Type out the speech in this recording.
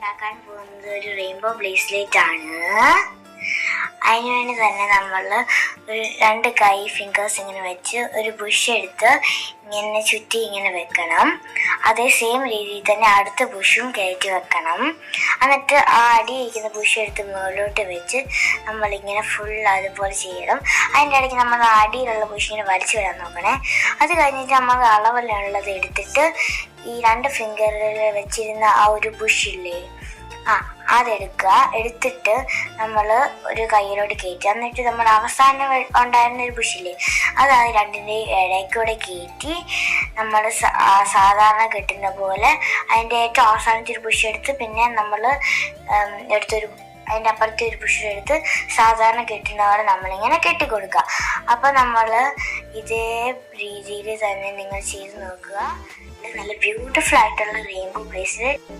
ഉണ്ടാക്കാൻ പോകുന്നത് ഒരു റെയിൻബോ ബ്രേസ്ലെറ്റ് ആണ്. അതിനുവേണ്ടി തന്നെ നമ്മൾ ഒരു 2 കൈ ഫിംഗേഴ്സ് ഇങ്ങനെ വെച്ച് ഒരു ബുഷ് എടുത്ത് ഇങ്ങനെ ചുറ്റി ഇങ്ങനെ വെക്കണം. അതേ സെയിം രീതിയിൽ തന്നെ അടുത്ത ബുഷും കയറ്റി വെക്കണം. എന്നിട്ട് ആ അടിയിരിക്കുന്ന ബുഷ് എടുത്ത് മുകളിലോട്ട് വെച്ച് നമ്മളിങ്ങനെ ഫുൾ അതുപോലെ ചെയ്യണം. അതിൻ്റെ ഇടയ്ക്ക് നമ്മൾ അടിയിലുള്ള ബുഷിനെ വലിച്ചു വിടാൻ നോക്കണേ. അത് കഴിഞ്ഞിട്ട് നമ്മൾ അളവിലുള്ളത് എടുത്തിട്ട് ഈ 2 ഫിംഗറിൽ വെച്ചിരുന്ന ആ ഒരു ബുഷില്ലേ, അതെടുക്കുക. എടുത്തിട്ട് നമ്മൾ ഒരു കയ്യിലോട്ട് കയറ്റുക. എന്നിട്ട് നമ്മൾ അവസാനം ഉണ്ടായിരുന്ന ഒരു ബുഷില്ലേ, അത് രണ്ടിൻ്റെ ഇടയ്ക്കൂടെ കയറ്റി നമ്മൾ സാധാരണ കെട്ടുന്ന പോലെ അതിൻ്റെ ഏറ്റവും അവസാനത്തെ ഒരു ബുഷ് എടുത്ത് പിന്നെ നമ്മൾ അതിൻ്റെ അപ്പുറത്തെ ഒരു ബുഷ് എടുത്ത് സാധാരണ കെട്ടുന്ന പോലെ നമ്മളിങ്ങനെ കെട്ടിക്കൊടുക്കുക. അപ്പോൾ നമ്മൾ ഇതേ രീതിയിൽ തന്നെ നിങ്ങൾ ചെയ്ത് നോക്കുക. നല്ല ബ്യൂട്ടിഫുൾ ആയിട്ടുള്ള റെയിൻബോ ബ്രേസ്ലെറ്റ്